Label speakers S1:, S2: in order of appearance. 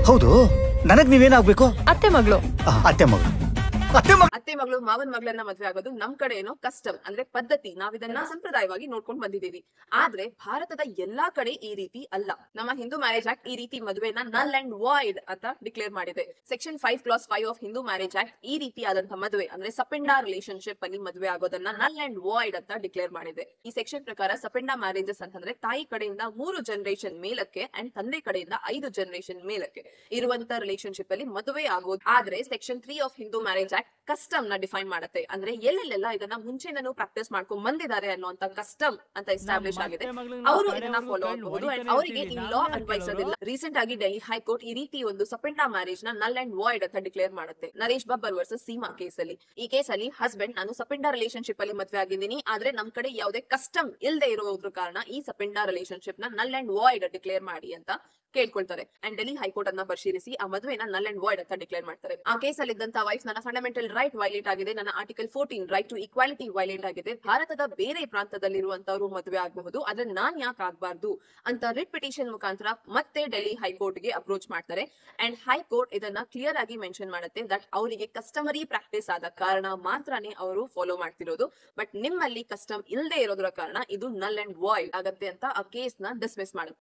S1: ಹೌದು, ನನಗ್ ನೀವೇನಾಗ್ಬೇಕು?
S2: ಅತ್ತೆ ಮಗಳು.
S1: ಅತ್ತೆ ಮಗಳು.
S3: ಅತ್ತೆ ಮಗಳು ಮಾವನ್ ಮಗಳನ್ನ ಮದ್ವೆ ಆಗೋದು ನಮ್ ಕಡೆ ಏನೋ ಕಸ್ಟಮ್ ಅಂದ್ರೆ ಪದ್ಧತಿ, ನಾವಿದನ್ನ ಸಂಪ್ರದಾಯವಾಗಿ ನೋಡ್ಕೊಂಡ್ ಬಂದಿದೀವಿ. ಆದ್ರೆ ಭಾರತದ ಎಲ್ಲಾ ಕಡೆ ಈ ರೀತಿ ಅಲ್ಲ. ನಮ್ಮ ಹಿಂದೂ ಮ್ಯಾರೇಜ್ ಆಕ್ಟ್ ಈ ರೀತಿ ಮದುವೆನ ನಲ್ ಅಂಡ್ ವಾಯ್ಡ್ ಅಂತ ಡಿಕ್ಲೇರ್ ಮಾಡಿದೆ. Section 5 of Hindu marriage act ಈ ರೀತಿಯಾದಂತಹ ಮದುವೆ ಅಂದ್ರೆ ಸಪೆಂಡ ರಿಲೇಶನ್ಶಿಪ್ ಅಲ್ಲಿ ಮದುವೆ ಆಗೋದನ್ನ ನಲ್ ಅಂಡ್ ವಾಯ್ಡ್ ಅಂತ ಡಿಕ್ಲೇರ್ ಮಾಡಿದೆ. ಈ ಸೆಕ್ಷನ್ ಪ್ರಕಾರ ಸಪೆಂಡ ಮ್ಯಾರೇಜಸ್ ಅಂತಂದ್ರೆ ತಾಯಿ ಕಡೆಯಿಂದ 3 ಜನರೇಷನ್ ಮೇಲಕ್ಕೆ ಅಂಡ್ ತಂದೆ ಕಡೆಯಿಂದ 5 ಜನರೇಷನ್ ಮೇಲಕ್ಕೆ ಇರುವಂತ ರಿಲೇಶನ್ಶಿಪ್ ಅಲ್ಲಿ ಮದುವೆ ಆಗೋದು. ಆದ್ರೆ section 3 of Hindu marriage act custom ನ ಡಿಫೈನ್ ಮಾಡುತ್ತೆ. ಅಂದ್ರೆ ಎಲ್ಲೆಲ್ಲ ಇದನ್ನ ಮುಂಚೆನೂ ಪ್ರಾಕ್ಟೀಸ್ ಮಾಡ್ಕೊಂಡ್ ಬಂದಿದ್ದಾರೆ ಅನ್ನುವಂತ ಕಸ್ಟಮ್ ಅಂತ ಎಸ್ಟಾಬ್ಲಿಷ್ ಆಗಿದೆ. ಅವರು ಇದನ್ನ ಫಾಲೋ ಆಗಬಹುದು ಅಂಡ್ ಅವರಿಗೆ ಈ ಲಾ ಅನ್ವಯಿಸೋದಿಲ್ಲ. ರೀಸೆಂಟ್ ಆಗಿ ಡೆಲ್ಲಿ ಹೈಕೋರ್ಟ್ ಈ ರೀತಿ ಒಂದು ಸಪೆಂಡ ಮ್ಯಾರೇಜ್ ನ ನಲ್ ಅಂಡ್ ವಾಯ್ಡ್ ಅಂತ ಡಿಕ್ಲೇರ್ ಮಾಡುತ್ತೆ. ನರೇಶ್ ಬಬ್ಬರ್ ವರ್ಸಸ್ ಸೀಮಾ ಕೇಸಲ್ಲಿ. ಈ ಕೇಸಲ್ಲಿ ಹಸ್ಬೆಂಡ್ ನಾನು ಸಪೆಂಡ ರಿಲೇಶನ್ಶಿಪ್ ಅಲ್ಲಿ ಮದ್ವೆ ಆಗಿದ್ದೀನಿ, ಆದ್ರೆ ನಮ್ ಕಡೆ ಯಾವುದೇ ಕಸ್ಟಮ್ ಇಲ್ಲದೆ ಇರೋದ್ರ ಕಾರಣ ಈ ಸಪೆಂಡ ರಿಲೇಶನ್ಶಿಪ್ ನ ನಲ್ ಅಂಡ್ ವಾಯ್ಡ್ ಡಿಕ್ಲೇರ್ ಮಾಡಿ ಅಂತ ಕೇಳ್ಕೊಳ್ತಾರೆ. ಅಂಡ್ ಡೆಲ್ಲಿ ಹೈಕೋರ್ಟ್ ಅನ್ನ ಪರಿಶೀಲಿಸಿ ಆ ಮದುವೆನ ನಲ್ ಅಂಡ್ ವಾಯ್ಡ್ ಅಂತ ಡಿಕ್ಲೇರ್ ಮಾಡ್ತಾರೆ. ಆ ಕೇಸಲ್ಲಿ ಇದ್ದಂತ ವೈಫ್ ನನ್ನ ಫಂಡಮೆಂಟಲ್ ರೈಟ್ ವೈಲೇಟ್ ಆಗಿದೆ, ನನ್ನ article 14 right to equality violate ಆಗಿದೆ, ಭಾರತದ ಬೇರೆ ಪ್ರಾಂತದಲ್ಲಿರುವಂತವರು ಮದುವೆ ಆಗಬಹುದು, ಆದ್ರೆ ನಾನ್ ಯಾಕೆ ಆಗ್ಬಾರ್ದು ಅಂತ ರಿಟ್ ಪಿಟಿಷನ್ ಮುಖಾಂತರ ಮತ್ತೆ ಡೆಲ್ಲಿ ಹೈಕೋರ್ಟ್ ಗೆ ಅಪ್ರೋಚ್ ಮಾಡ್ತಾರೆ. ಅಂಡ್ ಹೈಕೋರ್ಟ್ ಇದನ್ನ ಕ್ಲಿಯರ್ ಆಗಿ ಮೆನ್ಷನ್ ಮಾಡುತ್ತೆ ದಟ್ ಅವರಿಗೆ ಕಸ್ಟಮರಿ ಪ್ರಾಕ್ಟೀಸ್ ಆದ ಕಾರಣ ಮಾತ್ರನೇ ಅವರು ಫಾಲೋ ಮಾಡ್ತಿರೋದು. ಬಟ್ ನಿಮ್ಮಲ್ಲಿ ಕಸ್ಟಮ್ ಇಲ್ಲದೆ ಇರೋದ್ರ ಕಾರಣ ಇದು ನಲ್ ಅಂಡ್ ವಾಯ್ಡ್ ಆಗತ್ತೆ ಅಂತ ಆ ಕೇಸ್ ನ ಡಿಸ್ಮಿಸ್ ಮಾಡುತ್ತೆ.